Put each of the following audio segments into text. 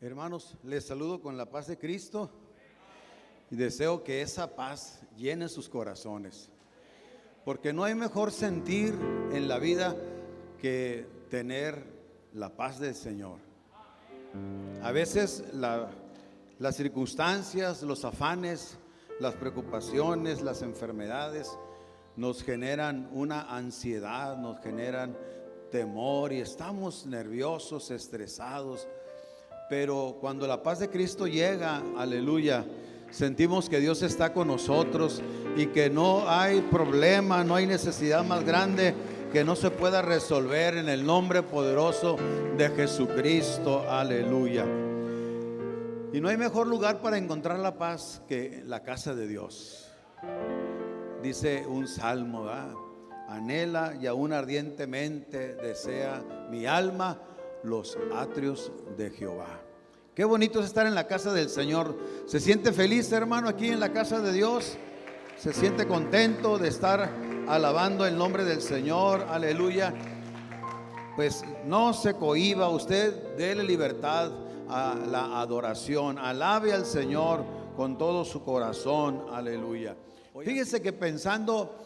Hermanos, les saludo con la paz de Cristo y deseo que esa paz llene sus corazones, porque no hay mejor sentir en la vida que tener la paz del Señor. A veces las circunstancias, los afanes, las preocupaciones, las enfermedades nos generan una ansiedad, nos generan temor y estamos nerviosos, estresados. Pero cuando la paz de Cristo llega, aleluya, sentimos que Dios está con nosotros y que no hay problema, no hay necesidad más grande que no se pueda resolver en el nombre poderoso de Jesucristo, aleluya. Y no hay mejor lugar para encontrar la paz que la casa de Dios. Dice un salmo, ¿verdad? Anhela y aún ardientemente desea mi alma los atrios de Jehová. Qué bonito es estar en la casa del Señor. ¿Se siente feliz, hermano, aquí en la casa de Dios? ¿Se siente contento de estar alabando el nombre del Señor? Aleluya. Pues no se cohíba, usted déle libertad a la adoración. Alabe al Señor con todo su corazón. Aleluya. Fíjese que pensando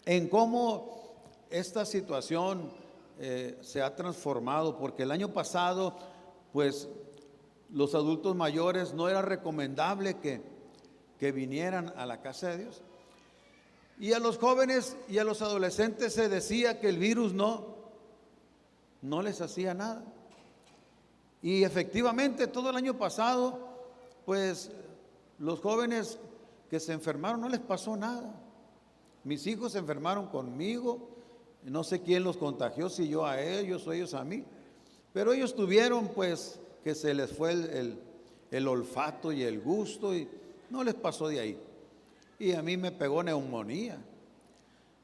en cómo esta situación se ha transformado, porque el año pasado pues los adultos mayores no era recomendable que vinieran a la casa de Dios, y a los jóvenes y a los adolescentes se decía que el virus no les hacía nada, y efectivamente todo el año pasado pues los jóvenes que se enfermaron no les pasó nada. Mis hijos se enfermaron conmigo. No sé quién los contagió, si yo a ellos o ellos a mí, pero ellos tuvieron pues que se les fue el olfato y el gusto y no les pasó de ahí. Y a mí me pegó neumonía.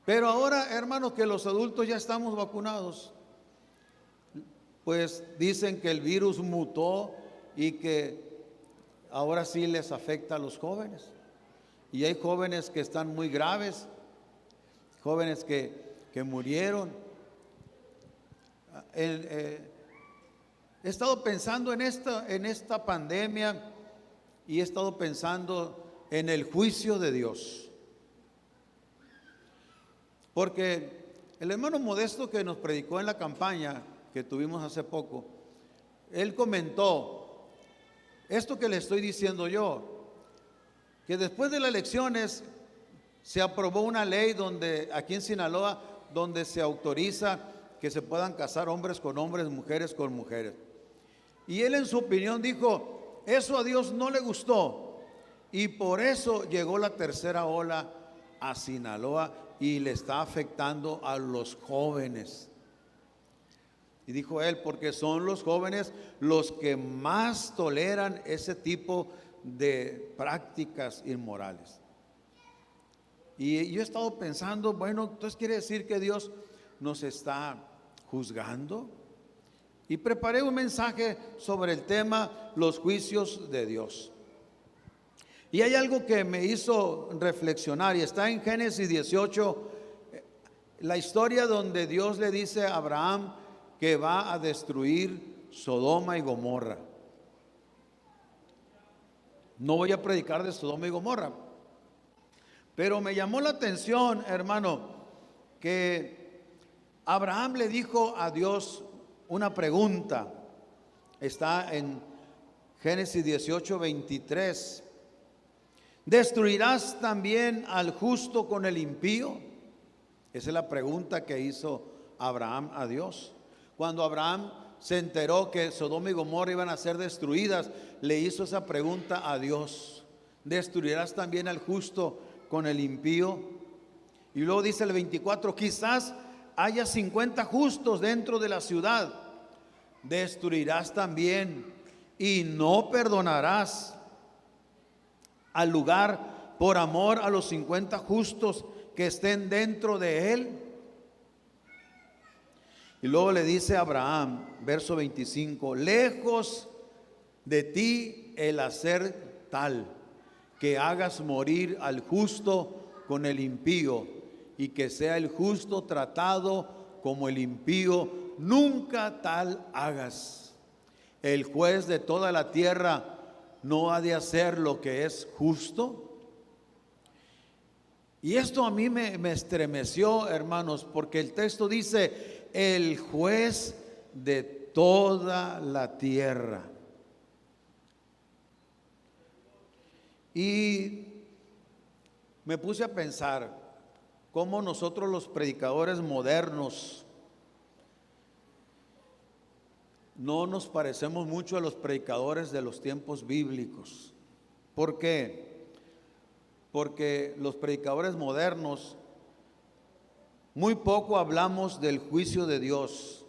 Pero ahora, hermanos, que los adultos ya estamos vacunados, pues dicen que el virus mutó y que ahora sí les afecta a los jóvenes. Y hay jóvenes que están muy graves, jóvenes que murieron. He estado pensando en esta pandemia y he estado pensando en el juicio de Dios, porque el hermano Modesto que nos predicó en la campaña que tuvimos hace poco, él comentó esto que le estoy diciendo yo, que después de las elecciones se aprobó una ley donde aquí en Sinaloa donde se autoriza que se puedan casar hombres con hombres, mujeres con mujeres. Y él en su opinión dijo, eso a Dios no le gustó y por eso llegó la tercera ola a Sinaloa y le está afectando a los jóvenes. Y dijo él, porque son los jóvenes los que más toleran ese tipo de prácticas inmorales. Y yo he estado pensando, bueno, entonces quiere decir que Dios nos está juzgando. Y preparé un mensaje sobre el tema, los juicios de Dios. Y hay algo que me hizo reflexionar y está en Génesis 18, la historia donde Dios le dice a Abraham que va a destruir Sodoma y Gomorra. No voy a predicar de Sodoma y Gomorra, pero me llamó la atención, hermano, que Abraham le dijo a Dios una pregunta. Está en Génesis 18, 23. ¿Destruirás también al justo con el impío? Esa es la pregunta que hizo Abraham a Dios. Cuando Abraham se enteró que Sodoma y Gomorra iban a ser destruidas, le hizo esa pregunta a Dios. ¿Destruirás también al justo con el impío? Y luego dice el 24, quizás haya 50 justos dentro de la ciudad. ¿Destruirás también y no perdonarás al lugar por amor a los 50 justos que estén dentro de él? Y luego le dice a Abraham, verso 25, lejos de ti el hacer tal que hagas morir al justo con el impío y que sea el justo tratado como el impío, nunca tal hagas. el juez de toda la tierra no ha de hacer lo que es justo. Y esto a mí me estremeció, hermanos, porque el texto dice, el juez de toda la tierra. Y me puse a pensar cómo nosotros los predicadores modernos no nos parecemos mucho a los predicadores de los tiempos bíblicos. ¿Por qué? Porque los predicadores modernos muy poco hablamos del juicio de Dios.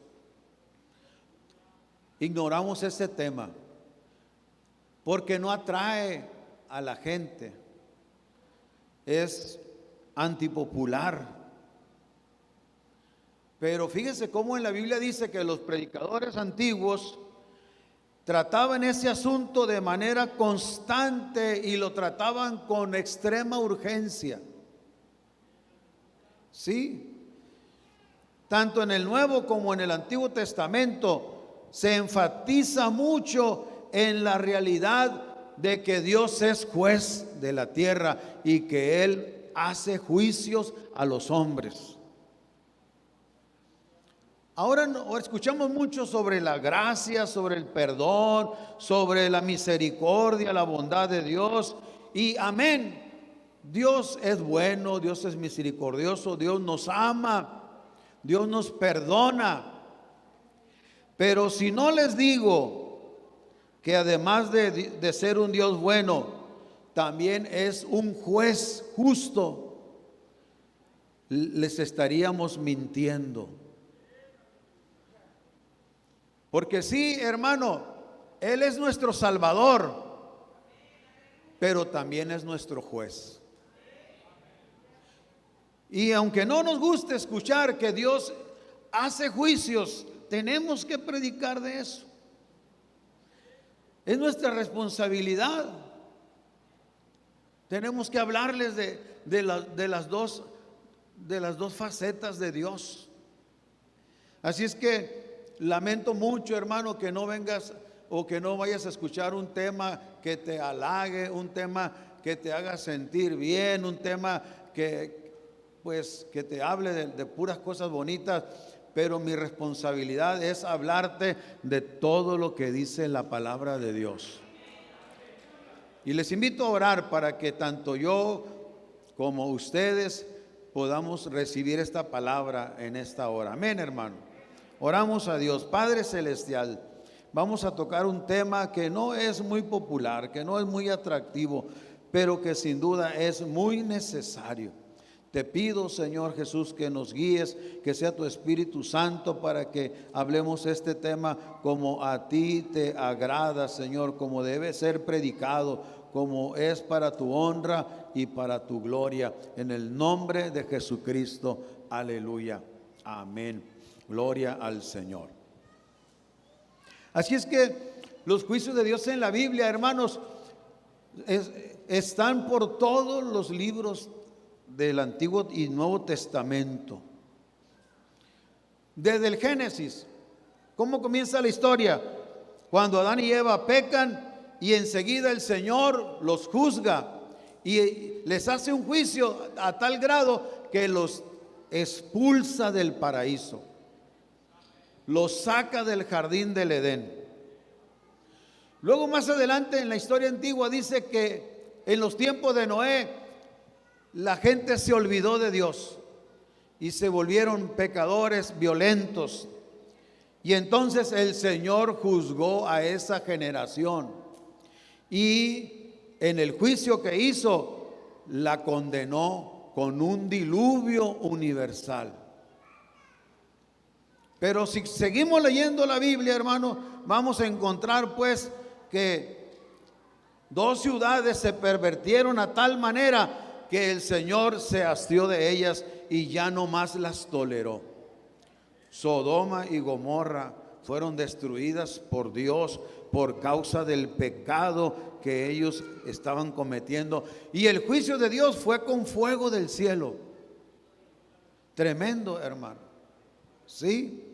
Ignoramos ese tema porque no atrae a la gente. Es antipopular. Pero fíjese cómo en la Biblia dice que los predicadores antiguos trataban ese asunto de manera constante y lo trataban con extrema urgencia. Sí, tanto en el Nuevo como en el Antiguo Testamento se enfatiza mucho en la realidad de que Dios es juez de la tierra y que Él hace juicios a los hombres. Ahora escuchamos mucho sobre la gracia, sobre el perdón, sobre la misericordia, la bondad de Dios. Y amén, Dios es bueno, Dios es misericordioso, Dios nos ama, Dios nos perdona. Pero si no les digo que además de ser un Dios bueno, también es un juez justo, les estaríamos mintiendo. Porque sí, hermano, Él es nuestro Salvador, pero también es nuestro juez. Y aunque no nos guste escuchar que Dios hace juicios, tenemos que predicar de eso. Es nuestra responsabilidad. Tenemos que hablarles de las dos facetas de Dios. Así es que lamento mucho, hermano, que no vengas o que no vayas a escuchar un tema que te halague, un tema que te haga sentir bien, un tema que te hable de puras cosas bonitas, pero mi responsabilidad es hablarte de todo lo que dice la palabra de Dios. Y les invito a orar para que tanto yo como ustedes podamos recibir esta palabra en esta hora. Amén, hermano. Oramos a Dios. Padre celestial, vamos a tocar un tema que no es muy popular, que no es muy atractivo, pero que sin duda es muy necesario. Te pido, Señor Jesús, que nos guíes, que sea tu Espíritu Santo para que hablemos este tema como a ti te agrada, Señor, como debe ser predicado, como es para tu honra y para tu gloria. En el nombre de Jesucristo, aleluya, amén. Gloria al Señor. Así es que los juicios de Dios en la Biblia, hermanos, están por todos los libros del Antiguo y Nuevo Testamento. Desde el Génesis, ¿cómo comienza la historia? Cuando Adán y Eva pecan y enseguida el Señor los juzga y les hace un juicio a tal grado que los expulsa del paraíso. Los saca del jardín del Edén. Luego más adelante en la historia antigua dice que en los tiempos de Noé la gente se olvidó de Dios y se volvieron pecadores violentos. Y entonces el Señor juzgó a esa generación y en el juicio que hizo la condenó con un diluvio universal. Pero si seguimos leyendo la Biblia, hermano, vamos a encontrar pues que dos ciudades se pervirtieron a tal manera que el Señor se hastió de ellas y ya no más las toleró. Sodoma y Gomorra fueron destruidas por Dios por causa del pecado que ellos estaban cometiendo. Y el juicio de Dios fue con fuego del cielo. Tremendo, hermano. ¿Sí?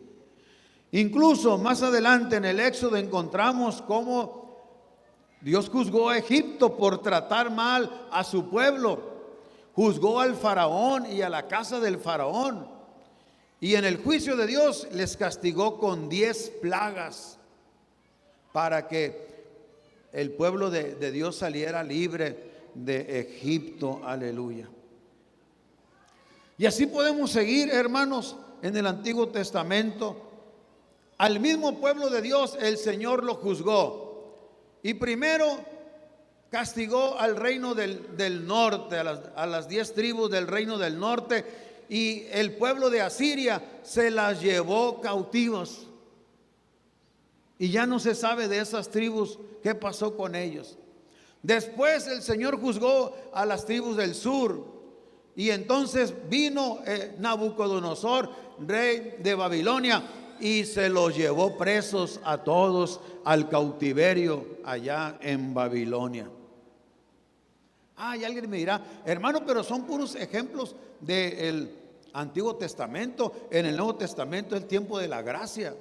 Incluso más adelante en el Éxodo encontramos cómo Dios juzgó a Egipto por tratar mal a su pueblo. Juzgó al faraón y a la casa del faraón. Y en el juicio de Dios les castigó con 10 plagas para que el pueblo de Dios saliera libre de Egipto. Aleluya. Y así podemos seguir, hermanos, en el Antiguo Testamento. Al mismo pueblo de Dios el Señor lo juzgó. Y primero castigó al reino del norte, a las 10 tribus del reino del norte. Y el pueblo de Asiria se las llevó cautivos. Y ya no se sabe de esas tribus qué pasó con ellos. Después el Señor juzgó a las tribus del sur. Y entonces vino Nabucodonosor, rey de Babilonia, y se los llevó presos a todos al cautiverio allá en Babilonia. Y alguien me dirá, hermano, pero son puros ejemplos del Antiguo Testamento. En el Nuevo Testamento es el tiempo de la gracia.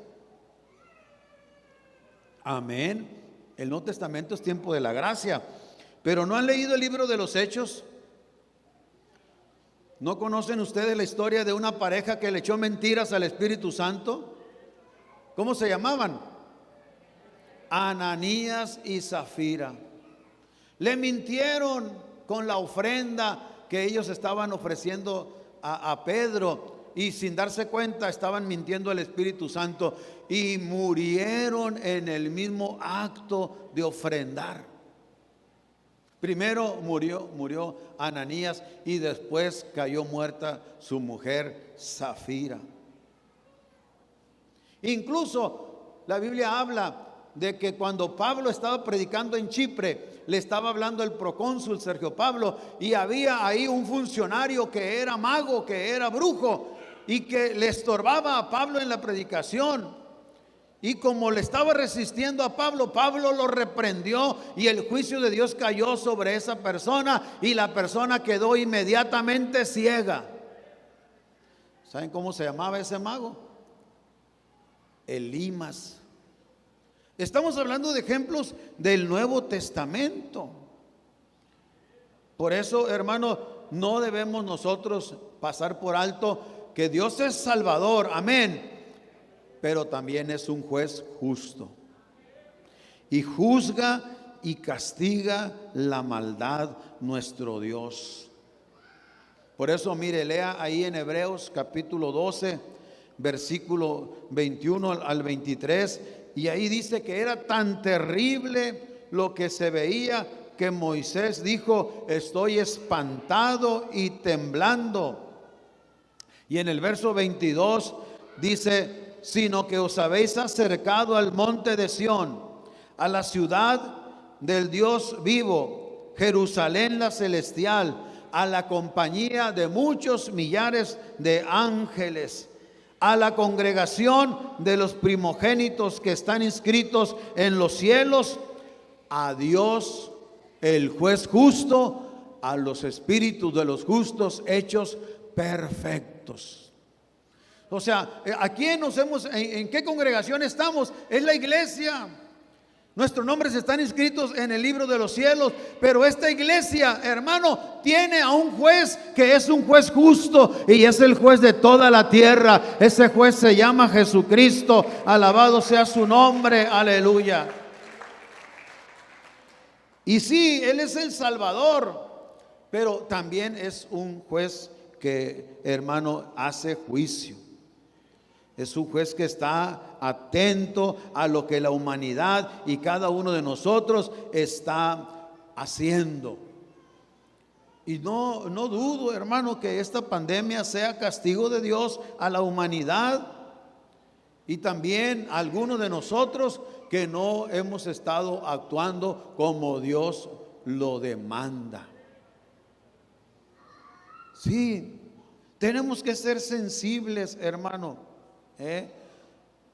Amén. El Nuevo Testamento es tiempo de la gracia. Pero ¿no han leído el libro de los Hechos? ¿No conocen ustedes la historia de una pareja que le echó mentiras al Espíritu Santo? ¿Cómo se llamaban? Ananías y Zafira. Le mintieron con la ofrenda que ellos estaban ofreciendo a Pedro, y sin darse cuenta estaban mintiendo al Espíritu Santo, y murieron en el mismo acto de ofrendar. Primero murió Ananías, y después cayó muerta su mujer Zafira. Incluso la Biblia habla de que cuando Pablo estaba predicando en Chipre, le estaba hablando el procónsul Sergio Pablo, y había ahí un funcionario que era mago, que era brujo, y que le estorbaba a Pablo en la predicación. Y como le estaba resistiendo a Pablo, Pablo lo reprendió, y el juicio de Dios cayó sobre esa persona, y la persona quedó inmediatamente ciega. ¿Saben cómo se llamaba ese mago? Elimas. Estamos hablando de ejemplos del Nuevo Testamento. Por eso, hermano, no debemos nosotros pasar por alto que Dios es Salvador, amén, pero también es un juez justo, y juzga y castiga la maldad nuestro Dios. Por eso, mire, lea ahí en Hebreos capítulo 12, versículo 21 al 23, y ahí dice que era tan terrible lo que se veía que Moisés dijo: estoy espantado y temblando. Y en el verso 22 dice: sino que os habéis acercado al monte de Sión, a la ciudad del Dios vivo, Jerusalén la celestial, a la compañía de muchos millares de ángeles, a la congregación de los primogénitos que están inscritos en los cielos, a Dios el juez justo, a los espíritus de los justos hechos perfectos. O sea, aquí ¿en qué congregación estamos? Es la iglesia. Nuestros nombres están inscritos en el libro de los cielos, pero esta iglesia, hermano, tiene a un juez que es un juez justo, y es el juez de toda la tierra. Ese juez se llama Jesucristo. Alabado sea su nombre, aleluya. Y sí, Él es el Salvador, pero también es un juez que, hermano, hace juicio. Es un juez que está atento a lo que la humanidad y cada uno de nosotros está haciendo. Y no dudo, hermano, que esta pandemia sea castigo de Dios a la humanidad, y también a algunos de nosotros que no hemos estado actuando como Dios lo demanda. Sí, tenemos que ser sensibles, hermano.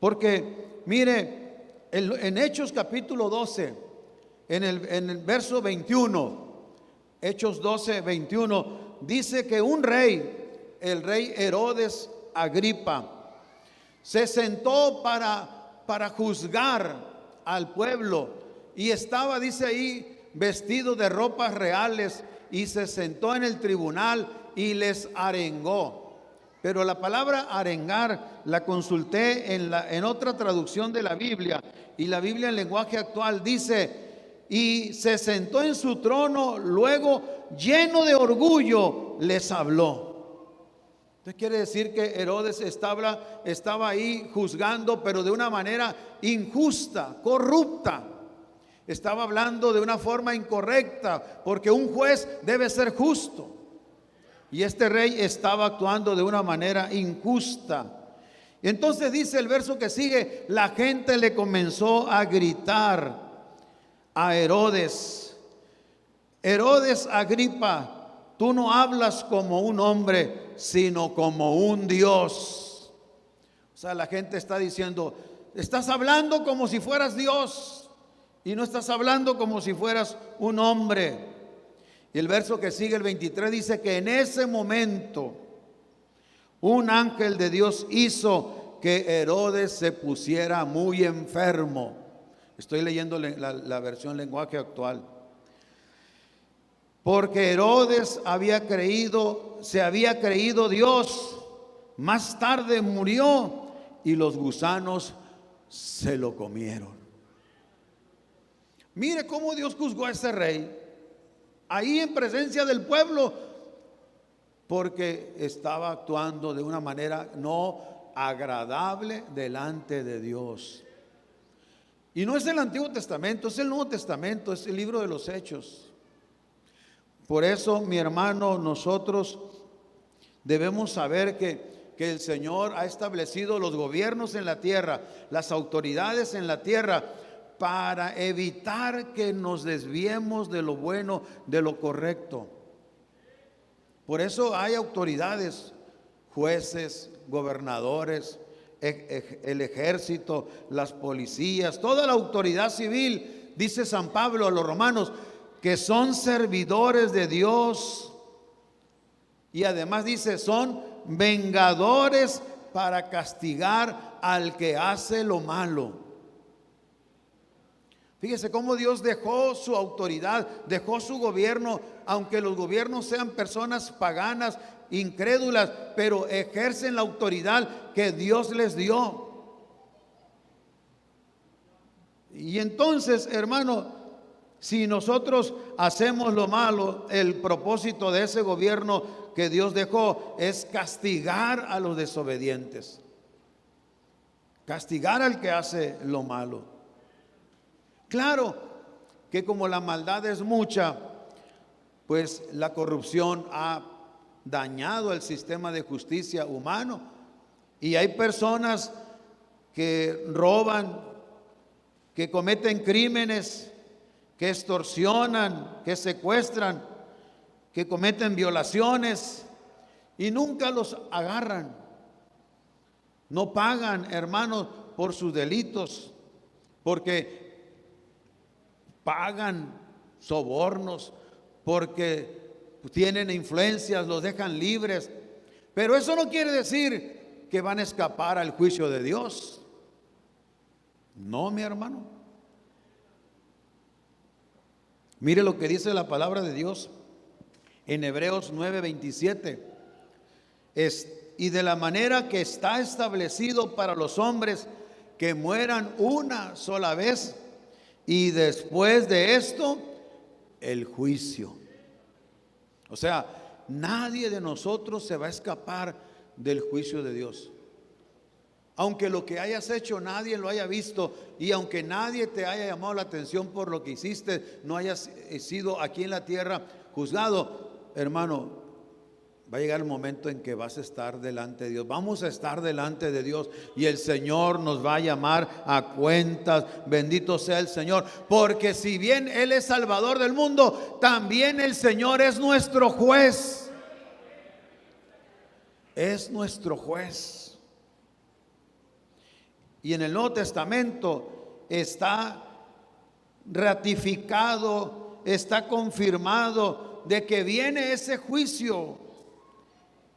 Porque mire, en Hechos capítulo 12, en el verso 21, Hechos 12, 21, dice que un rey, el rey Herodes Agripa, se sentó para juzgar al pueblo y estaba, dice ahí, vestido de ropas reales y se sentó en el tribunal y les arengó. Pero la palabra arengar la consulté en otra traducción de la Biblia, y la Biblia en lenguaje actual dice: y se sentó en su trono, luego lleno de orgullo les habló. Entonces quiere decir que Herodes estaba ahí juzgando, pero de una manera injusta, corrupta. Estaba hablando de una forma incorrecta, porque un juez debe ser justo. Y este rey estaba actuando de una manera injusta. Y entonces dice el verso que sigue: la gente le comenzó a gritar a Herodes: Herodes Agripa, tú no hablas como un hombre, sino como un Dios. O sea, la gente está diciendo: estás hablando como si fueras Dios y no estás hablando como si fueras un hombre. Y el verso que sigue, el 23, dice que en ese momento un ángel de Dios hizo que Herodes se pusiera muy enfermo. Estoy leyendo la versión lenguaje actual. Porque Herodes se había creído Dios. Más tarde murió y los gusanos se lo comieron. Mire cómo Dios juzgó a ese rey ahí en presencia del pueblo, porque estaba actuando de una manera no agradable delante de Dios. Y no es el Antiguo Testamento, es el Nuevo Testamento, es el libro de los Hechos. Por eso, mi hermano, nosotros debemos saber que el Señor ha establecido los gobiernos en la tierra, las autoridades en la tierra, para evitar que nos desviemos de lo bueno, de lo correcto. Por eso hay autoridades, jueces, gobernadores, el ejército, las policías, toda la autoridad civil, dice San Pablo a los romanos, que son servidores de Dios, y además dice, son vengadores para castigar al que hace lo malo. Fíjese cómo Dios dejó su autoridad, dejó su gobierno, aunque los gobiernos sean personas paganas, incrédulas, pero ejercen la autoridad que Dios les dio. Y entonces, hermano, si nosotros hacemos lo malo, el propósito de ese gobierno que Dios dejó es castigar a los desobedientes, castigar al que hace lo malo. Claro que como la maldad es mucha, pues la corrupción ha dañado el sistema de justicia humano, y hay personas que roban, que cometen crímenes, que extorsionan, que secuestran, que cometen violaciones y nunca los agarran. No pagan, hermanos, por sus delitos, porque pagan sobornos, porque tienen influencias, los dejan libres. Pero eso no quiere decir que van a escapar al juicio de Dios. No, mi hermano. Mire lo que dice la palabra de Dios en Hebreos 9:27. Y de la manera que está establecido para los hombres que mueran una sola vez, y después de esto, el juicio. O sea, nadie de nosotros se va a escapar del juicio de Dios. Aunque lo que hayas hecho nadie lo haya visto, y aunque nadie te haya llamado la atención por lo que hiciste, no hayas sido aquí en la tierra juzgado, hermano, va a llegar el momento en que vas a estar delante de Dios. Vamos a estar delante de Dios y el Señor nos va a llamar a cuentas. Bendito sea el Señor, porque si bien Él es Salvador del mundo, también el Señor es nuestro juez. Es nuestro juez. Y en el Nuevo Testamento está ratificado, está confirmado de que viene ese juicio,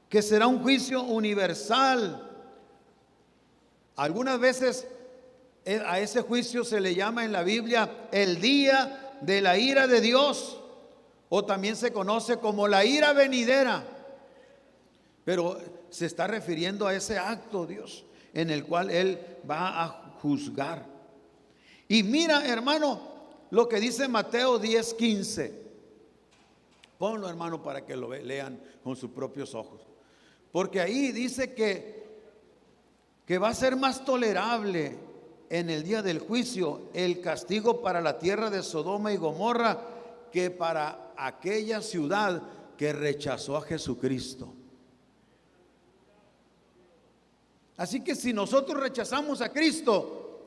que será un juicio universal, Algunas veces a ese juicio se le llama en la Biblia el día de la ira de Dios, o también se conoce como la ira venidera. Pero se está refiriendo a ese acto, Dios, en el cual Él va a juzgar. Y mira, hermano, lo que dice Mateo 10:15. Ponlo, hermano, para que lo lean con sus propios ojos. Porque ahí dice que va a ser más tolerable en el día del juicio el castigo para la tierra de Sodoma y Gomorra que para aquella ciudad que rechazó a Jesucristo. Así que si nosotros rechazamos a Cristo,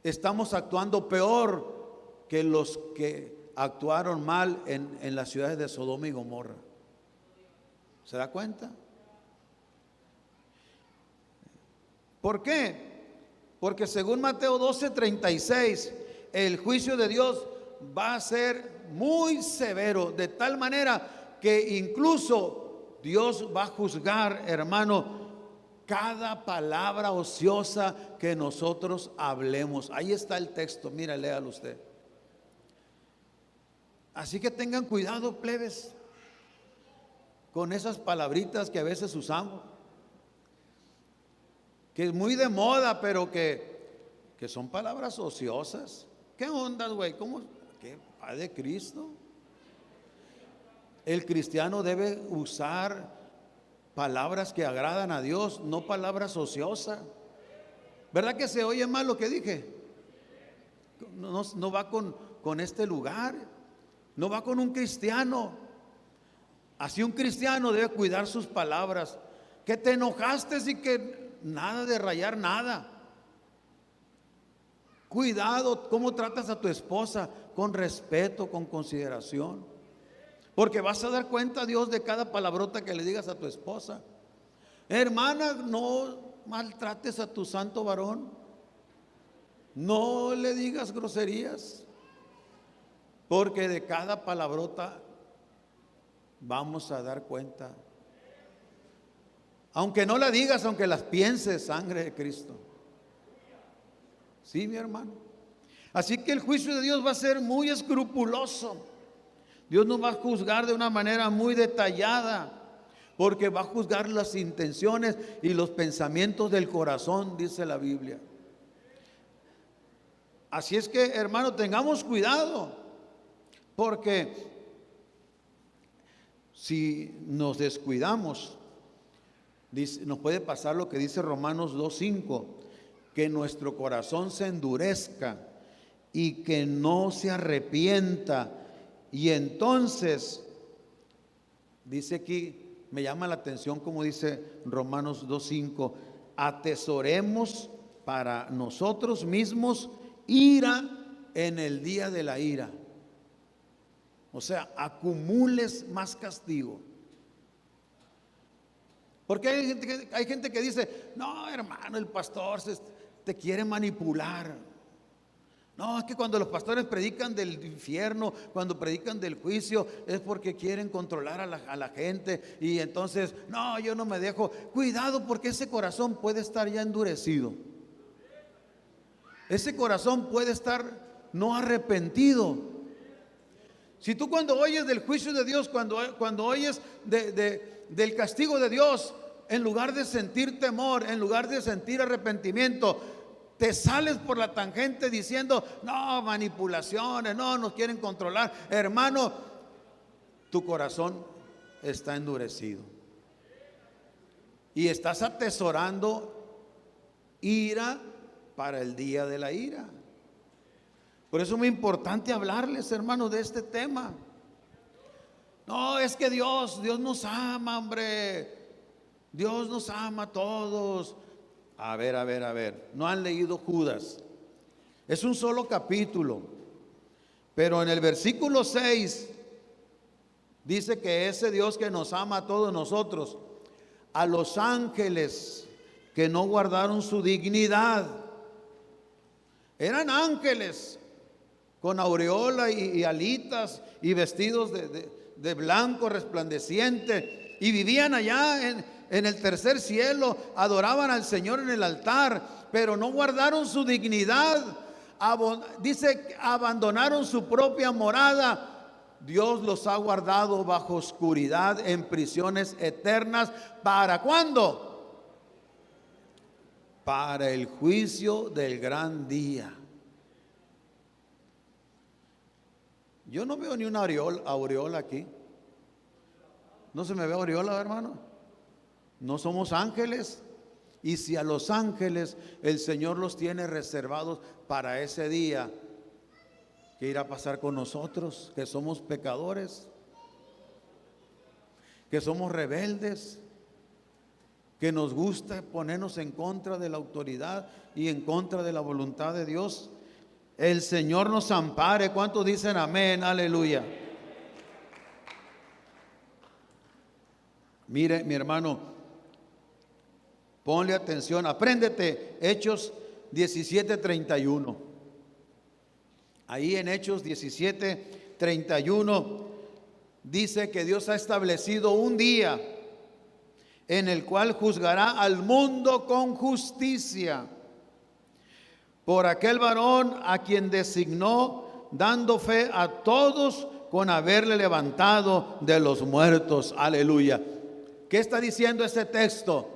estamos actuando peor que los que actuaron mal en las ciudades de Sodoma y Gomorra. ¿Se da cuenta? ¿Por qué? Porque según Mateo 12:36, el juicio de Dios va a ser muy severo, de tal manera que incluso Dios va a juzgar, hermano, cada palabra ociosa que nosotros hablemos. Ahí está el texto, mira, léalo usted. Así que tengan cuidado, plebes, con esas palabritas que a veces usamos, que es muy de moda, pero que son palabras ociosas. ¿Qué onda, güey? ¿Cómo? ¿Qué? ¿Va de Cristo? El cristiano debe usar palabras que agradan a Dios, no palabras ociosas. ¿Verdad que se oye mal lo que dije? No va con este lugar, no va con un cristiano. Así un cristiano debe cuidar sus palabras. Que te enojaste y que nada de rayar nada. Cuidado cómo tratas a tu esposa, con respeto, con consideración. Porque vas a dar cuenta, Dios, de cada palabrota que le digas a tu esposa. Hermana, no maltrates a tu santo varón. No le digas groserías. Porque de cada palabrota vamos a dar cuenta. Aunque no la digas, aunque las pienses, sangre de Cristo. Sí, mi hermano. Así que el juicio de Dios va a ser muy escrupuloso. Dios nos va a juzgar de una manera muy detallada, porque va a juzgar las intenciones y los pensamientos del corazón, dice la Biblia. Así es que, hermano, tengamos cuidado, porque si nos descuidamos, nos puede pasar lo que dice Romanos 2:5, que nuestro corazón se endurezca y que no se arrepienta. Y entonces, dice aquí, me llama la atención como dice Romanos 2:5, atesoremos para nosotros mismos ira en el día de la ira. O sea, acumules más castigo. Porque hay gente que dice, no, hermano, el pastor te quiere manipular. No, es que cuando los pastores predican del infierno, cuando predican del juicio, es porque quieren controlar a la gente. Y entonces, no, yo no me dejo. Cuidado, porque ese corazón puede estar ya endurecido. Ese corazón puede estar no arrepentido. Si tú cuando oyes del juicio de Dios, cuando oyes del castigo de Dios, en lugar de sentir temor, en lugar de sentir arrepentimiento, te sales por la tangente diciendo, no, manipulaciones, no, nos quieren controlar. Hermano, tu corazón está endurecido y estás atesorando ira para el día de la ira. Por eso es muy importante hablarles, hermanos, de este tema. No, es que Dios nos ama, hombre. Dios nos ama a todos. A ver, no han leído Judas. Es un solo capítulo, pero en el versículo 6 dice que ese Dios que nos ama a todos nosotros, a los ángeles que no guardaron su dignidad, eran ángeles con aureola y alitas y vestidos de blanco resplandeciente, y vivían allá en el tercer cielo, adoraban al Señor en el altar, pero no guardaron su dignidad. Dice, abandonaron su propia morada. Dios los ha guardado bajo oscuridad en prisiones eternas. ¿Para cuándo? Para el juicio del gran día. Yo no veo ni una aureola aquí. ¿No se me ve aureola, hermano? No somos ángeles. Y si a los ángeles el Señor los tiene reservados para ese día, ¿qué irá a pasar con nosotros, que somos pecadores, que somos rebeldes, que nos gusta ponernos en contra de la autoridad y en contra de la voluntad de Dios? El Señor nos ampare. ¿Cuántos dicen amén? Aleluya. Mire, mi hermano, ponle atención, apréndete Hechos 17:31. Ahí en Hechos 17:31 dice que Dios ha establecido un día en el cual juzgará al mundo con justicia por aquel varón a quien designó, dando fe a todos con haberle levantado de los muertos. Aleluya. ¿Qué está diciendo este texto?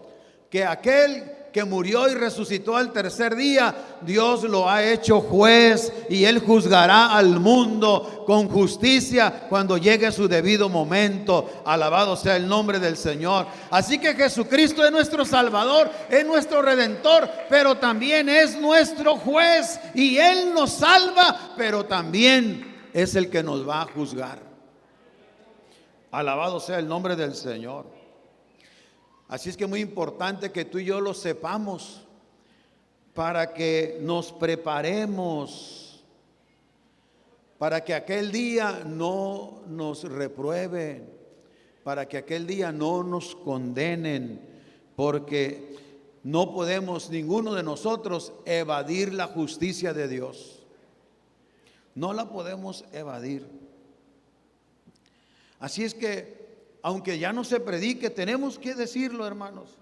Que aquel que murió y resucitó al tercer día, Dios lo ha hecho juez y Él juzgará al mundo con justicia cuando llegue su debido momento. Alabado sea el nombre del Señor. Así que Jesucristo es nuestro Salvador, es nuestro Redentor, pero también es nuestro juez, y Él nos salva, pero también es el que nos va a juzgar. Alabado sea el nombre del Señor. Así es que es muy importante que tú y yo lo sepamos para que nos preparemos, para que aquel día no nos reprueben, para que aquel día no nos condenen, porque no podemos ninguno de nosotros evadir la justicia de Dios. No la podemos evadir. Así es que aunque ya no se predique, tenemos que decirlo, hermanos.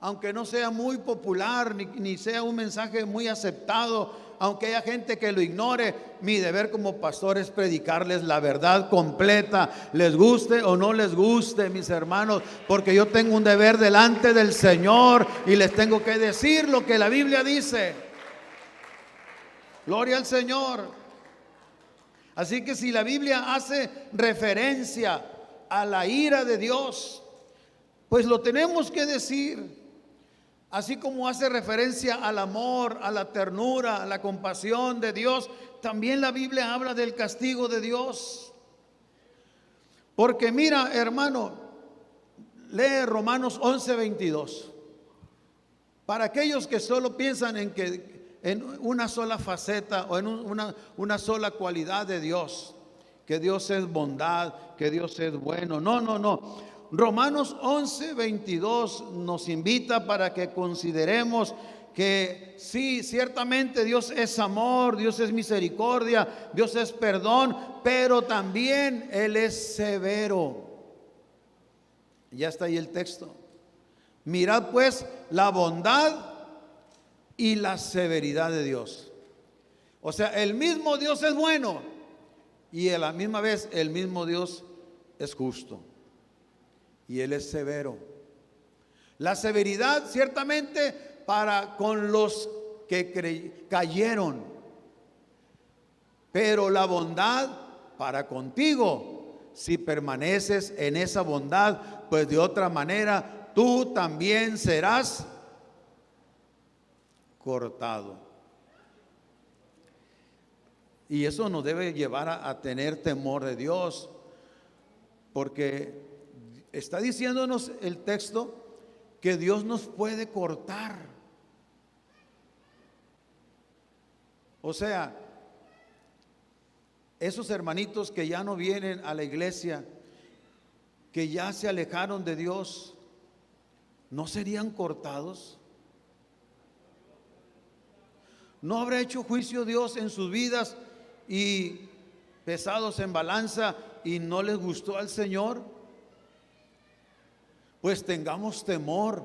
Aunque no sea muy popular, ni sea un mensaje muy aceptado, aunque haya gente que lo ignore, mi deber como pastor es predicarles la verdad completa, les guste o no les guste, mis hermanos, porque yo tengo un deber delante del Señor y les tengo que decir lo que la Biblia dice. Gloria al Señor. Así que si la Biblia hace referencia a la ira de Dios, pues lo tenemos que decir. Así como hace referencia al amor, a la ternura, a la compasión de Dios, también la Biblia habla del castigo de Dios. Porque mira, hermano, lee Romanos 11:22. Para aquellos que solo piensan en una sola faceta o en una sola cualidad de Dios, que Dios es bondad, que Dios es bueno. No. Romanos 11:22 nos invita para que consideremos que sí, ciertamente Dios es amor, Dios es misericordia, Dios es perdón, pero también Él es severo. Ya está ahí el texto. Mirad pues la bondad y la severidad de Dios. O sea, el mismo Dios es bueno y a la misma vez el mismo Dios es justo y Él es severo. La severidad ciertamente para con los que cayeron, pero la bondad para contigo si permaneces en esa bondad, pues de otra manera tú también serás cortado. Y eso nos debe llevar a tener temor de Dios, porque está diciéndonos el texto que Dios nos puede cortar. O sea, esos hermanitos que ya no vienen a la iglesia, que ya se alejaron de Dios, ¿no serían cortados? ¿No habrá hecho juicio Dios en sus vidas y pesados en balanza y no les gustó al Señor? Pues tengamos temor,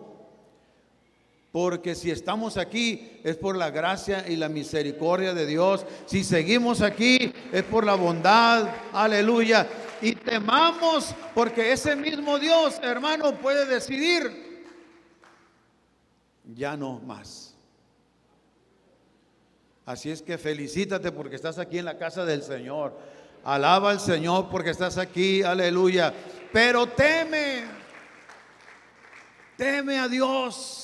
Porque si estamos aquí es por la gracia y la misericordia de Dios. Si seguimos aquí es por la bondad, aleluya. Y temamos porque ese mismo Dios, hermano, puede decidir, ya no más. Así es que felicítate porque estás aquí en la casa del Señor. Alaba al Señor porque estás aquí, aleluya. Pero teme a Dios.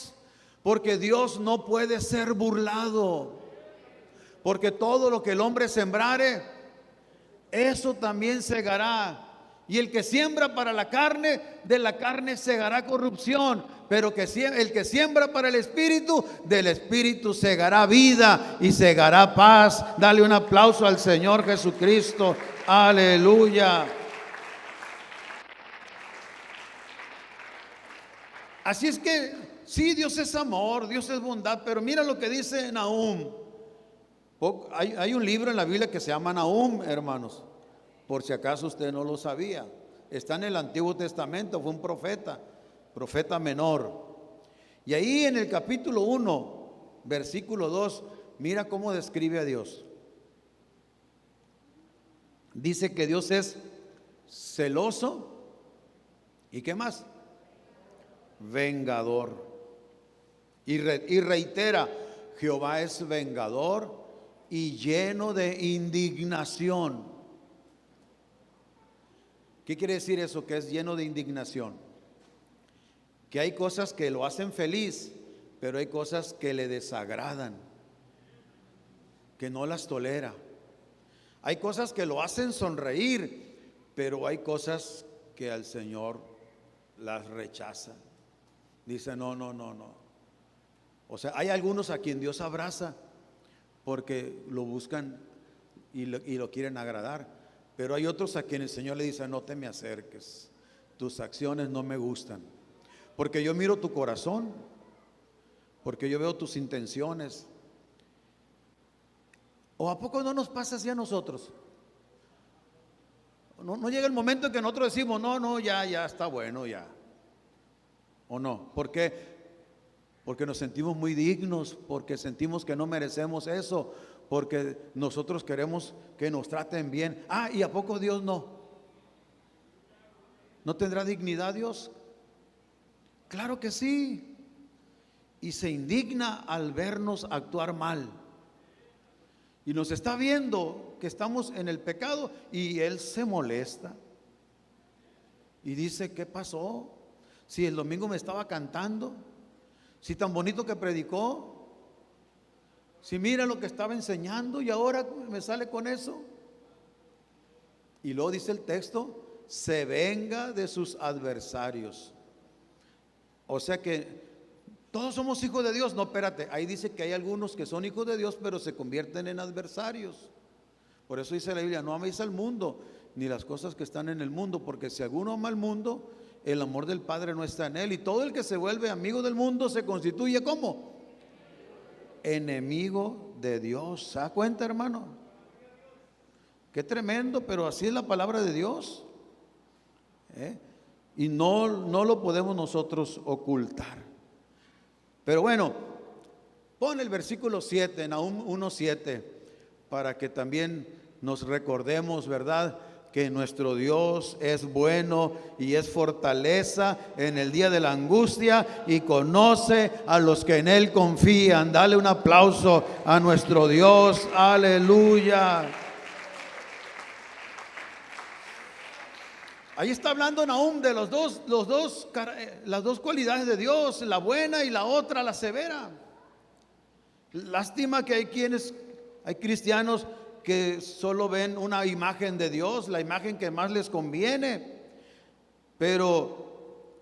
Porque Dios no puede ser burlado. Porque todo lo que el hombre sembrare, eso también segará. Y el que siembra para la carne, de la carne segará corrupción. Pero el que siembra para el Espíritu, del Espíritu segará vida y segará paz. Dale un aplauso al Señor Jesucristo. Aleluya. Así es que sí, Dios es amor, Dios es bondad, pero mira lo que dice Nahum. Hay un libro en la Biblia que se llama Nahum, hermanos, por si acaso usted no lo sabía. Está en el Antiguo Testamento, fue un profeta menor. Y ahí en el capítulo 1, versículo 2, mira cómo describe a Dios. Dice que Dios es celoso, ¿y qué más? Vengador. Y reitera, Jehová es vengador y lleno de indignación. ¿Qué quiere decir eso? Que es lleno de indignación. Que hay cosas que lo hacen feliz, pero hay cosas que le desagradan, que no las tolera. Hay cosas que lo hacen sonreír, pero hay cosas que al Señor las rechaza. Dice, no. O sea, hay algunos a quien Dios abraza porque lo buscan y lo quieren agradar. Pero hay otros a quienes el Señor le dice, no te me acerques, tus acciones no me gustan. Porque yo miro tu corazón, porque yo veo tus intenciones. ¿O a poco no nos pasa así a nosotros? No llega el momento en que nosotros decimos, no, ya está bueno, ya. ¿O no? ¿Por qué? Porque nos sentimos muy dignos, porque sentimos que no merecemos eso, porque nosotros queremos que nos traten bien. ¿Y a poco Dios no? ¿No tendrá dignidad Dios? Claro que sí. Y se indigna al vernos actuar mal. Y nos está viendo que estamos en el pecado y Él se molesta. Y dice, ¿qué pasó? Si el domingo me estaba cantando, si tan bonito que predicó, si mira lo que estaba enseñando y ahora me sale con eso. Y luego dice el texto, se venga de sus adversarios. O sea que todos somos hijos de Dios. No, espérate, ahí dice que hay algunos que son hijos de Dios pero se convierten en adversarios. Por eso dice la Biblia, no améis al mundo ni las cosas que están en el mundo, porque si alguno ama al mundo, el amor del Padre no está en él. Y todo el que se vuelve amigo del mundo se constituye ¿cómo? Enemigo de Dios. ¿Se da cuenta, hermano? Qué tremendo, pero así es la palabra de Dios. Y no lo podemos nosotros ocultar. Pero bueno, pon el versículo 7, Nahum 1:7, para que también nos recordemos, ¿verdad?, que nuestro Dios es bueno y es fortaleza en el día de la angustia y conoce a los que en Él confían. Dale un aplauso a nuestro Dios, aleluya. Ahí está hablando Nahum de las dos cualidades de Dios, la buena y la otra, la severa. Lástima que hay cristianos que solo ven una imagen de Dios, la imagen que más les conviene. Pero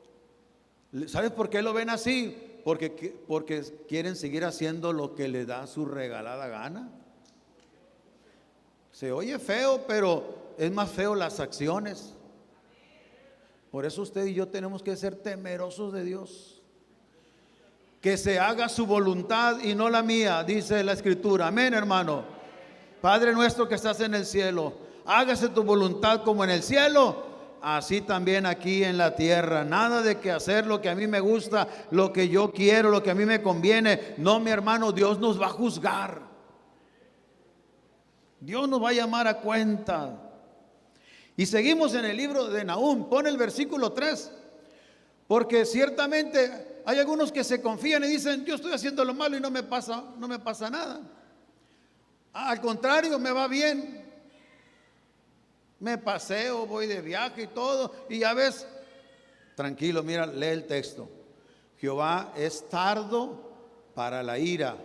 ¿sabes por qué lo ven así? Porque quieren seguir haciendo lo que les da su regalada gana. Se oye feo, pero es más feo las acciones. Por eso usted y yo tenemos que ser temerosos de Dios. Que se haga su voluntad y no la mía, dice la Escritura. Amén, hermano. Padre nuestro que estás en el cielo, hágase tu voluntad como en el cielo, así también aquí en la tierra. Nada de que hacer lo que a mí me gusta, lo que yo quiero, lo que a mí me conviene. No, mi hermano, Dios nos va a juzgar. Dios nos va a llamar a cuenta. Y seguimos en el libro de Nahum. Pone el versículo 3. Porque ciertamente hay algunos que se confían y dicen: yo estoy haciendo lo malo y no me pasa nada. Al contrario, me va bien. Me paseo, voy de viaje y todo. Y ya ves, tranquilo, mira, lee el texto. Jehová es tardo para la ira.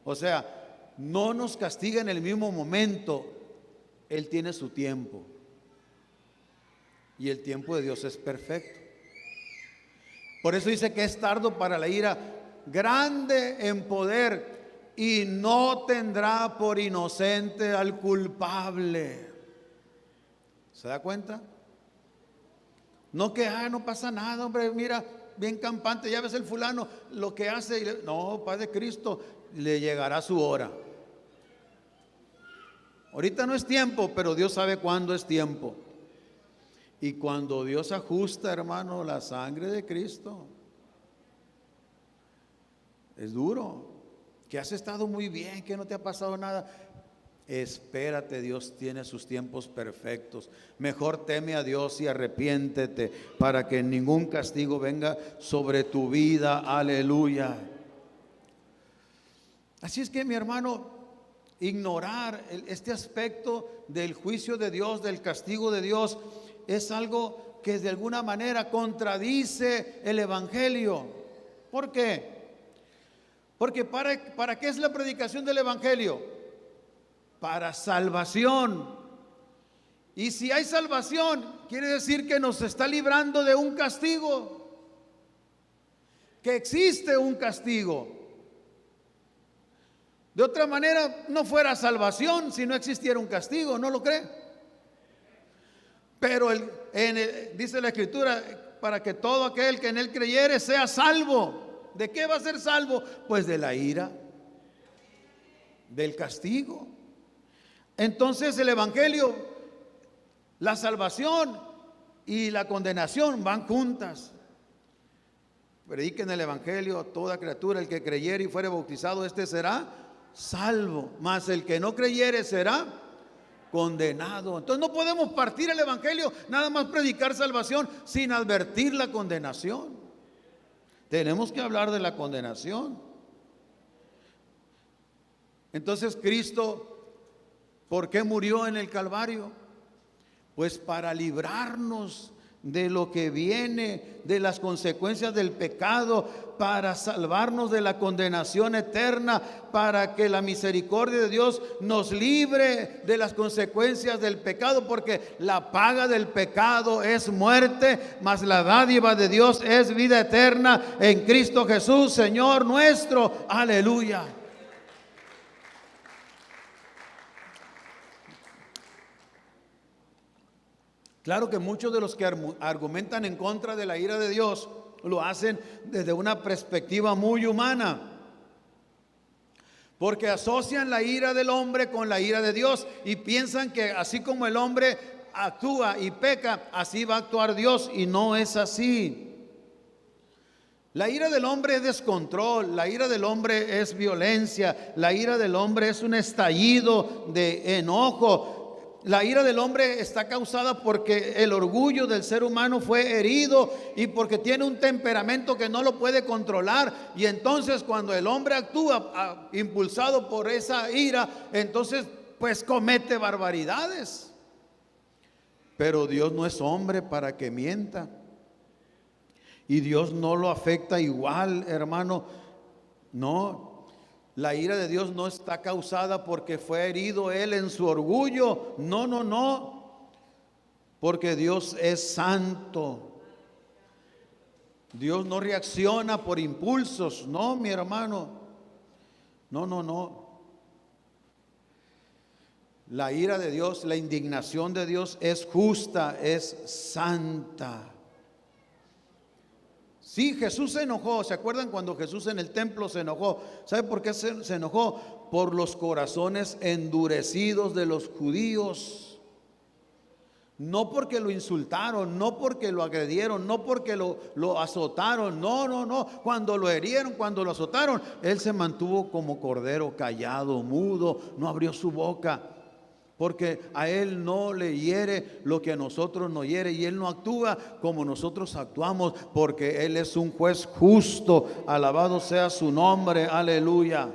O sea, no nos castiga en el mismo momento. Él tiene su tiempo. Y el tiempo de Dios es perfecto. Por eso dice que es tardo para la ira, grande en poder, y no tendrá por inocente al culpable. ¿Se da cuenta? No que no pasa nada, hombre, mira, bien campante, ya ves el fulano lo que hace. No, Padre Cristo, le llegará su hora. Ahorita no es tiempo, pero Dios sabe cuándo es tiempo. Y cuando Dios ajusta, hermano, la sangre de Cristo, es duro. Que has estado muy bien, que no te ha pasado nada. Espérate, Dios tiene sus tiempos perfectos. Mejor teme a Dios y arrepiéntete para que ningún castigo venga sobre tu vida. Aleluya. Así es que, mi hermano, ignorar este aspecto del juicio de Dios, del castigo de Dios, es algo que de alguna manera contradice el Evangelio. ¿Por qué? Porque ¿para qué es la predicación del Evangelio? Para salvación. Y si hay salvación, quiere decir que nos está librando de un castigo, que existe un castigo. De otra manera, no fuera salvación si no existiera un castigo, ¿no lo cree? Pero dice la Escritura, para que todo aquel que en él creyere sea salvo. ¿De qué va a ser salvo? Pues de la ira, del castigo. Entonces el Evangelio, la salvación y la condenación van juntas. Prediquen el Evangelio a toda criatura. El que creyere y fuere bautizado, este será salvo, mas el que no creyere será condenado. Entonces no podemos partir el Evangelio, nada más predicar salvación sin advertir la condenación. Tenemos que hablar de la condenación. Entonces Cristo, ¿por qué murió en el Calvario? Pues para librarnos de lo que viene, de las consecuencias del pecado, para salvarnos de la condenación eterna, para que la misericordia de Dios nos libre de las consecuencias del pecado, porque la paga del pecado es muerte, mas la dádiva de Dios es vida eterna en Cristo Jesús, Señor nuestro. Aleluya. Claro que muchos de los que argumentan en contra de la ira de Dios lo hacen desde una perspectiva muy humana, porque asocian la ira del hombre con la ira de Dios y piensan que así como el hombre actúa y peca, así va a actuar Dios, y no es así. La ira del hombre es descontrol, la ira del hombre es violencia, la ira del hombre es un estallido de enojo. La ira del hombre está causada porque el orgullo del ser humano fue herido y porque tiene un temperamento que no lo puede controlar. Y entonces cuando el hombre actúa impulsado por esa ira, entonces pues comete barbaridades. Pero Dios no es hombre para que mienta. Y Dios no lo afecta igual, hermano. No. La ira de Dios no está causada porque fue herido Él en su orgullo. No, no, no. Porque Dios es santo. Dios no reacciona por impulsos. No, mi hermano. No, no, no. La ira de Dios, la indignación de Dios es justa, es santa. Sí, Jesús se enojó. ¿Se acuerdan cuando Jesús en el templo se enojó? ¿Sabe por qué se enojó? Por los corazones endurecidos de los judíos. No porque lo insultaron, no porque lo agredieron, no porque lo azotaron, no. Cuando lo herieron, cuando lo azotaron, él se mantuvo como cordero callado, mudo, no abrió su boca. Porque a él no le hiere lo que a nosotros nos hiere, y él no actúa como nosotros actuamos, porque él es un juez justo. Alabado sea su nombre, aleluya.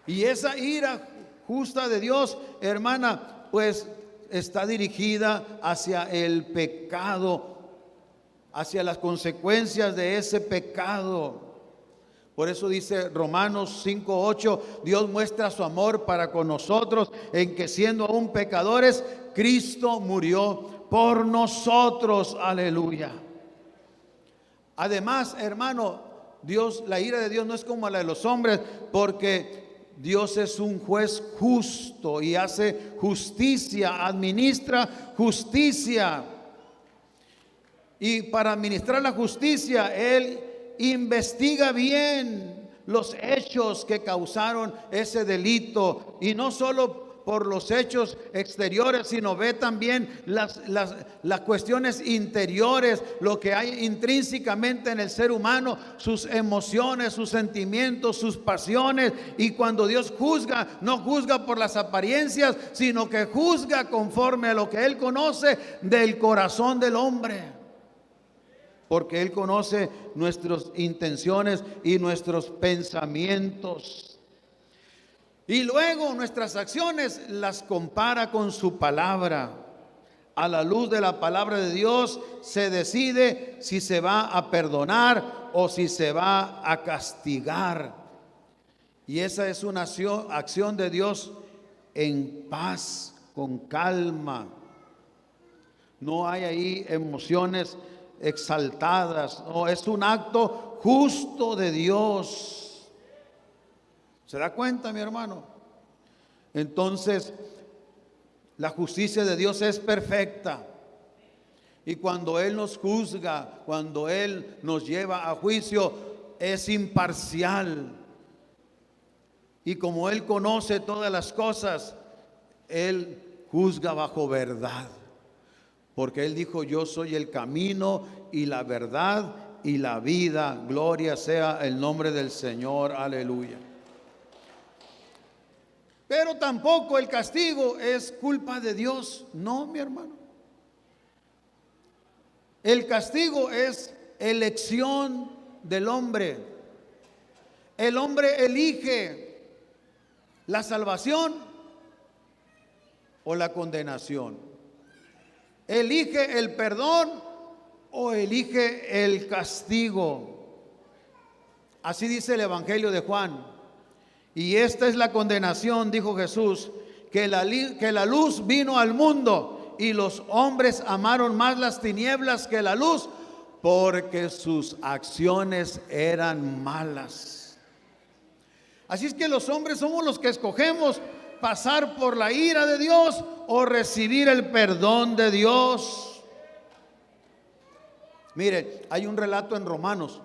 Y esa ira justa de Dios, hermana, pues está dirigida hacia el pecado, hacia las consecuencias de ese pecado. Por eso dice Romanos 5:8, Dios muestra su amor para con nosotros en que siendo aún pecadores, Cristo murió por nosotros, aleluya. Además, hermano, la ira de Dios no es como la de los hombres, porque Dios es un juez justo y hace justicia, administra justicia. Y para administrar la justicia, Él investiga bien los hechos que causaron ese delito. Y no solo por los hechos exteriores, sino ve también las cuestiones interiores, lo que hay intrínsecamente en el ser humano, sus emociones, sus sentimientos, sus pasiones. Y cuando Dios juzga, no juzga por las apariencias, sino que juzga conforme a lo que Él conoce del corazón del hombre. Porque Él conoce nuestras intenciones y nuestros pensamientos. Y luego nuestras acciones las compara con su palabra. A la luz de la palabra de Dios se decide si se va a perdonar o si se va a castigar. Y esa es una acción de Dios en paz, con calma. No hay ahí emociones exaltadas. No, es un acto justo de Dios. ¿Se da cuenta, mi hermano? Entonces, la justicia de Dios es perfecta. Y cuando Él nos juzga, cuando Él nos lleva a juicio, es imparcial. Y como Él conoce todas las cosas, Él juzga bajo verdad. Porque Él dijo, yo soy el camino y la verdad y la vida. Gloria sea el nombre del Señor, aleluya. Pero tampoco el castigo es culpa de Dios. No, mi hermano. El castigo es elección del hombre. El hombre elige la salvación o la condenación. Elige el perdón o elige el castigo. Así dice el Evangelio de Juan. Y esta es la condenación, dijo Jesús, que la luz vino al mundo y los hombres amaron más las tinieblas que la luz, porque sus acciones eran malas. Así es que los hombres somos los que escogemos pasar por la ira de Dios o recibir el perdón de Dios. Mire, hay un relato en Romanos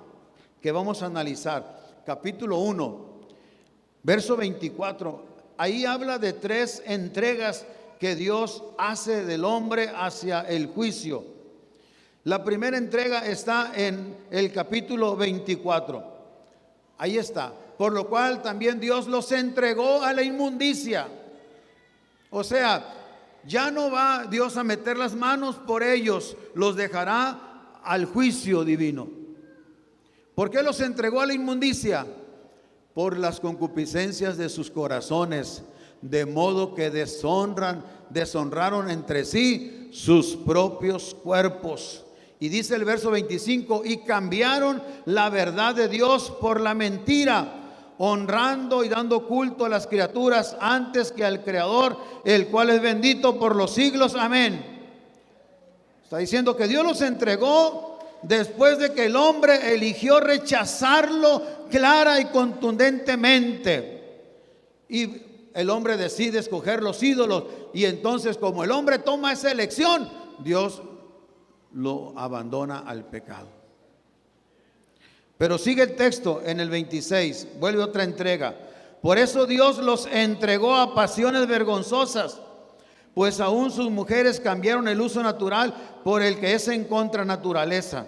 que vamos a analizar, capítulo 1. Verso 24, ahí habla de 3 entregas que Dios hace del hombre hacia el juicio. La primera entrega está en el capítulo 24. Ahí está. Por lo cual también Dios los entregó a la inmundicia. O sea, ya no va Dios a meter las manos por ellos, los dejará al juicio divino. ¿Por qué los entregó a la inmundicia? Por las concupiscencias de sus corazones, de modo que deshonraron entre sí sus propios cuerpos. Y dice el verso 25, y cambiaron la verdad de Dios por la mentira, honrando y dando culto a las criaturas antes que al Creador, el cual es bendito por los siglos. Amén. Está diciendo que Dios los entregó después de que el hombre eligió rechazarlo clara y contundentemente. Y el hombre decide escoger los ídolos. Y entonces, como el hombre toma esa elección, Dios lo abandona al pecado. Pero sigue el texto en el 26, vuelve otra entrega. Por eso Dios los entregó a pasiones vergonzosas, pues aún sus mujeres cambiaron el uso natural por el que es en contra naturaleza.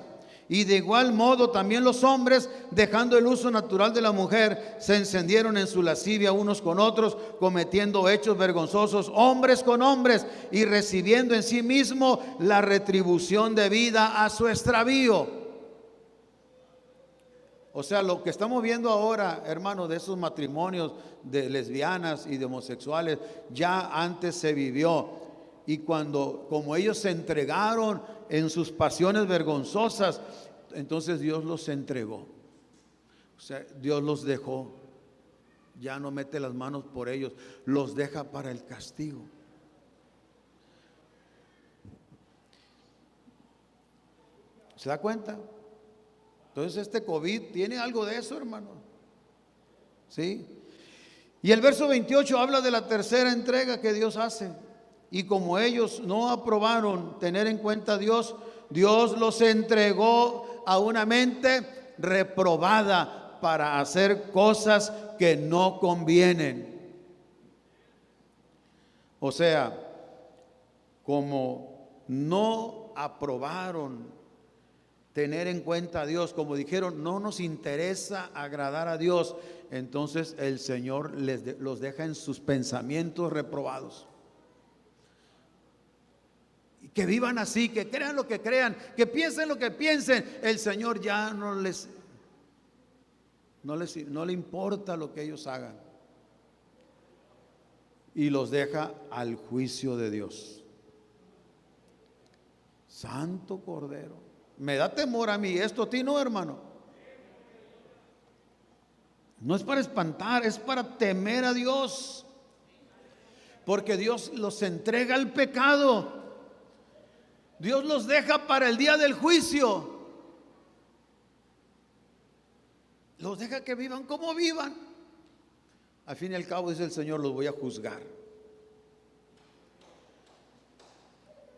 Y de igual modo también los hombres, dejando el uso natural de la mujer, se encendieron en su lascivia unos con otros, cometiendo hechos vergonzosos hombres con hombres y recibiendo en sí mismo la retribución debida a su extravío. O sea, lo que estamos viendo ahora, hermanos, de esos matrimonios de lesbianas y de homosexuales, ya antes se vivió. Y como ellos se entregaron en sus pasiones vergonzosas, entonces Dios los entregó. O sea, Dios los dejó. Ya no mete las manos por ellos, los deja para el castigo. ¿Se da cuenta? Entonces este COVID tiene algo de eso, hermano. ¿Sí? Y el verso 28 habla de la tercera entrega que Dios hace. Y como ellos no aprobaron tener en cuenta a Dios, Dios los entregó a una mente reprobada para hacer cosas que no convienen. O sea, como no aprobaron tener en cuenta a Dios, como dijeron, no nos interesa agradar a Dios, entonces el Señor los deja en sus pensamientos reprobados. Que vivan así, que crean lo que crean, que piensen lo que piensen. El Señor ya no le importa lo que ellos hagan. Y los deja al juicio de Dios. Santo Cordero. Me da temor a mí esto, a ti no, hermano. No es para espantar, es para temer a Dios. Porque Dios los entrega al pecado. Dios los deja para el día del juicio. Los deja que vivan como vivan. Al fin y al cabo, dice el Señor, los voy a juzgar.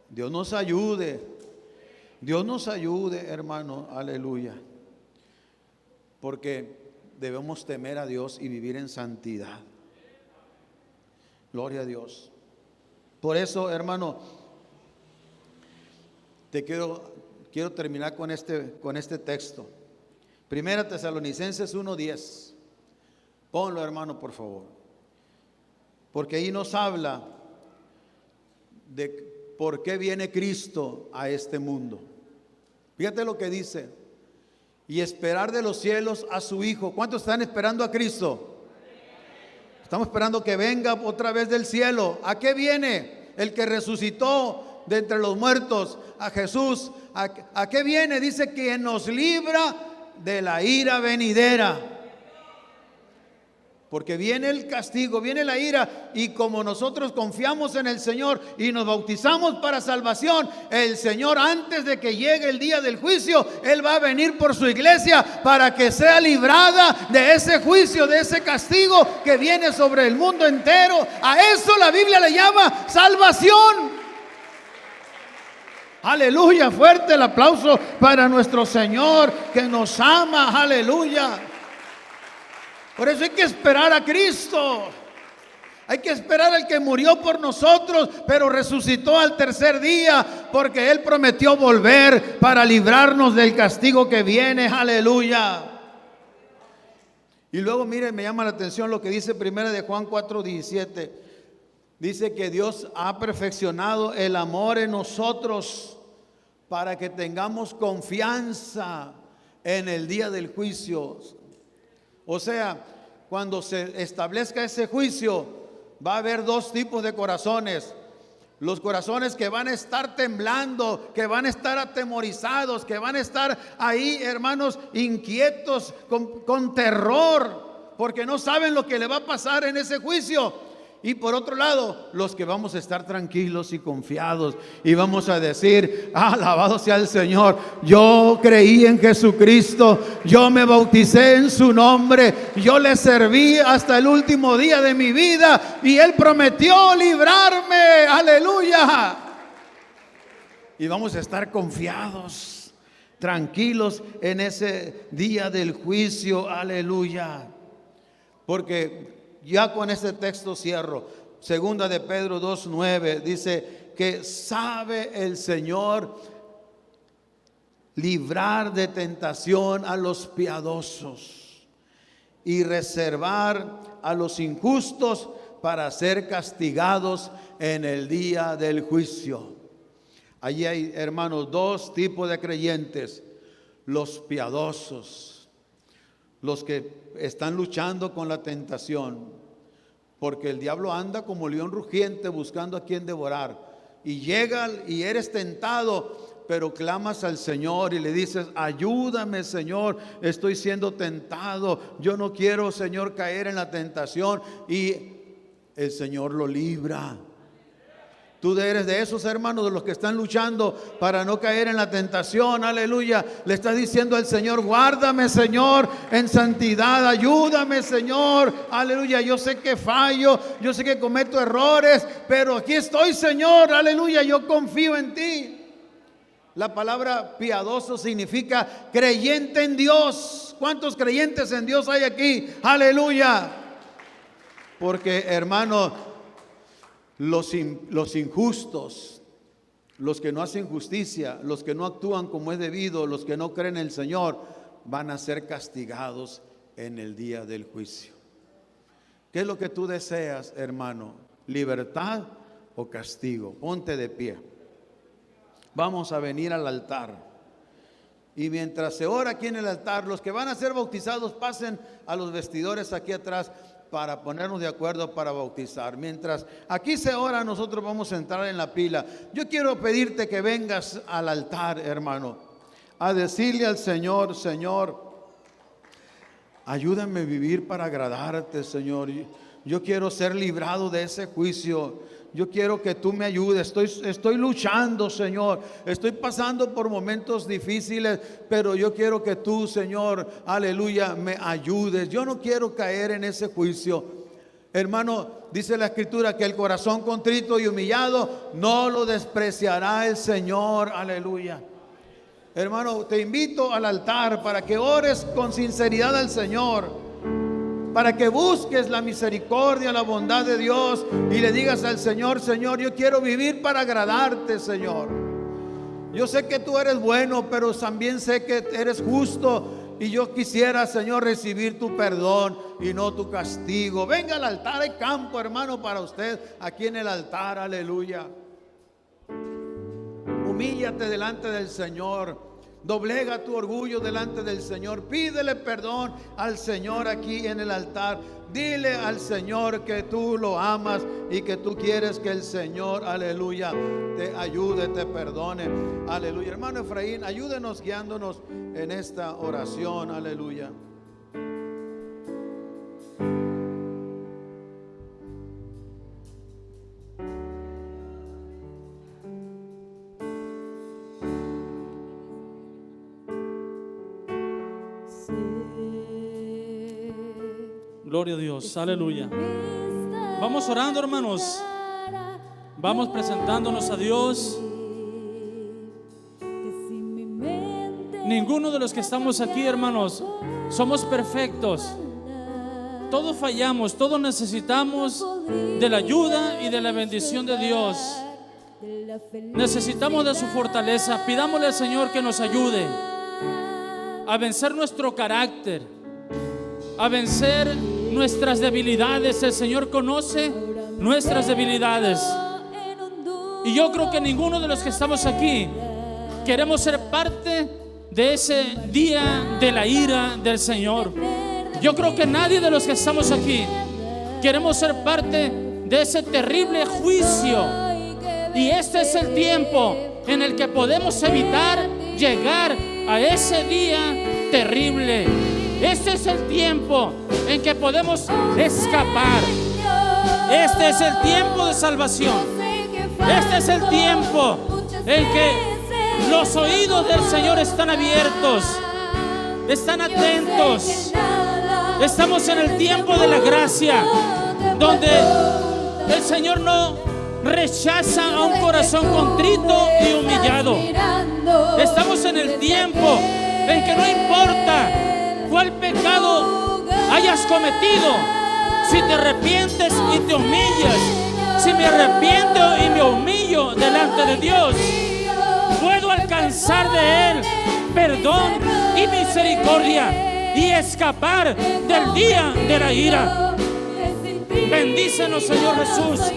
Dios nos ayude. Dios nos ayude, hermano. Aleluya. Porque debemos temer a Dios y vivir en santidad. Gloria a Dios. Por eso, hermano, quiero terminar con este texto. Primera Tesalonicenses 1:10. Ponlo, hermano, por favor. Porque ahí nos habla de por qué viene Cristo a este mundo. Fíjate lo que dice. Y esperar de los cielos a su Hijo. ¿Cuántos están esperando a Cristo? Estamos esperando que venga otra vez del cielo. ¿A qué viene? El que resucitó de entre los muertos, a Jesús. ¿A qué viene? Dice que nos libra de la ira venidera. Porque viene el castigo, viene la ira, y como nosotros confiamos en el Señor y nos bautizamos para salvación, el Señor, antes de que llegue el día del juicio, Él va a venir por su iglesia para que sea librada de ese juicio, de ese castigo que viene sobre el mundo entero. A eso la Biblia le llama salvación. Aleluya, fuerte el aplauso para nuestro Señor que nos ama, aleluya. Por eso hay que esperar a Cristo. Hay que esperar al que murió por nosotros, pero resucitó al tercer día, porque Él prometió volver para librarnos del castigo que viene, aleluya. Y luego mire, me llama la atención lo que dice primera de Juan 4:17. Dice que Dios ha perfeccionado el amor en nosotros para que tengamos confianza en el día del juicio. O sea, cuando se establezca ese juicio, va a haber dos tipos de corazones. Los corazones que van a estar temblando, que van a estar atemorizados, que van a estar ahí, hermanos, inquietos, con terror, porque no saben lo que le va a pasar en ese juicio. Y por otro lado, los que vamos a estar tranquilos y confiados y vamos a decir: alabado sea el Señor, yo creí en Jesucristo, yo me bauticé en su nombre, yo le serví hasta el último día de mi vida y Él prometió librarme, aleluya. Y vamos a estar confiados, tranquilos en ese día del juicio, aleluya. Porque ya con este texto cierro. Segunda de Pedro 2:9 dice que sabe el Señor librar de tentación a los piadosos y reservar a los injustos para ser castigados en el día del juicio. Allí hay, hermanos, dos tipos de creyentes: los piadosos, los que están luchando con la tentación, porque el diablo anda como león rugiente buscando a quien devorar, y llega y eres tentado, pero clamas al Señor y le dices: ayúdame, Señor, estoy siendo tentado, yo no quiero, Señor, caer en la tentación, y el Señor lo libra. Tú eres de esos, hermanos, de los que están luchando para no caer en la tentación. Aleluya. Le estás diciendo al Señor: guárdame, Señor, en santidad. Ayúdame, Señor. Aleluya. Yo sé que fallo, yo sé que cometo errores, pero aquí estoy, Señor. Aleluya. Yo confío en ti. La palabra piadoso significa creyente en Dios. ¿Cuántos creyentes en Dios hay aquí? Aleluya. Porque, hermano, los injustos, los que no hacen justicia, los que no actúan como es debido, los que no creen en el Señor, van a ser castigados en el día del juicio. ¿Qué es lo que tú deseas, hermano? ¿Libertad o castigo? Ponte de pie. Vamos a venir al altar. Y mientras se ora aquí en el altar, los que van a ser bautizados pasen a los vestidores aquí atrás para ponernos de acuerdo para bautizar. Mientras aquí se ora, nosotros vamos a entrar en la pila. Yo quiero pedirte que vengas al altar, hermano, a decirle al Señor: Señor, ayúdame a vivir para agradarte, Señor. Yo quiero ser librado de ese juicio. Yo quiero que tú me ayudes. Estoy luchando, Señor. Estoy pasando por momentos difíciles, pero yo quiero que tú, Señor, aleluya, me ayudes. Yo no quiero caer en ese juicio. Hermano, dice la Escritura que el corazón contrito y humillado no lo despreciará el Señor. Aleluya. Hermano, te invito al altar para que ores con sinceridad al Señor, para que busques la misericordia, la bondad de Dios y le digas al Señor: Señor, yo quiero vivir para agradarte, Señor. Yo sé que tú eres bueno, pero también sé que eres justo, y yo quisiera, Señor, recibir tu perdón y no tu castigo. Venga al altar, hay campo, hermano, para usted aquí en el altar. Aleluya. Humíllate delante del Señor. Doblega tu orgullo delante del Señor. Pídele perdón al Señor aquí en el altar. Dile al Señor que tú lo amas y que tú quieres que el Señor, aleluya, te ayude, te perdone. Aleluya. Hermano Efraín, ayúdenos guiándonos en esta oración. Aleluya. Gloria a Dios, aleluya. Vamos orando, hermanos. Vamos presentándonos a Dios. Ninguno de los que estamos aquí, hermanos, somos perfectos. Todos fallamos, todos necesitamos de la ayuda y de la bendición de Dios. Necesitamos de su fortaleza. Pidámosle al Señor que nos ayude a vencer nuestro carácter, a vencer nuestras debilidades. El Señor conoce nuestras debilidades, y yo creo que ninguno de los que estamos aquí queremos ser parte de ese día de la ira del Señor. Yo creo que nadie de los que estamos aquí queremos ser parte de ese terrible juicio, y este es el tiempo en el que podemos evitar llegar a ese día terrible. Este es el tiempo en que podemos escapar. Este es el tiempo de salvación. Este es el tiempo en que los oídos del Señor están abiertos, están atentos. Estamos en el tiempo de la gracia, donde el Señor no rechaza a un corazón contrito y humillado. Estamos en el tiempo en que no importa cuál pecado hayas cometido, si te arrepientes y te humillas si me arrepiento y me humillo delante de Dios, puedo alcanzar de Él perdón y misericordia y escapar del día de la ira. Bendícenos, Señor Jesús,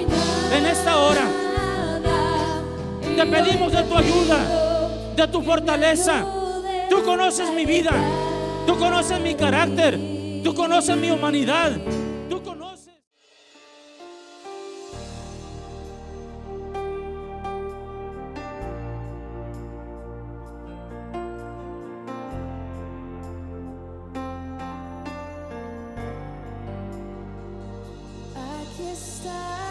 en esta hora. Te pedimos de tu ayuda, de tu fortaleza. Tú conoces mi vida, tú conoces mi carácter, tú conoces mi humanidad, tú conoces. Aquí está.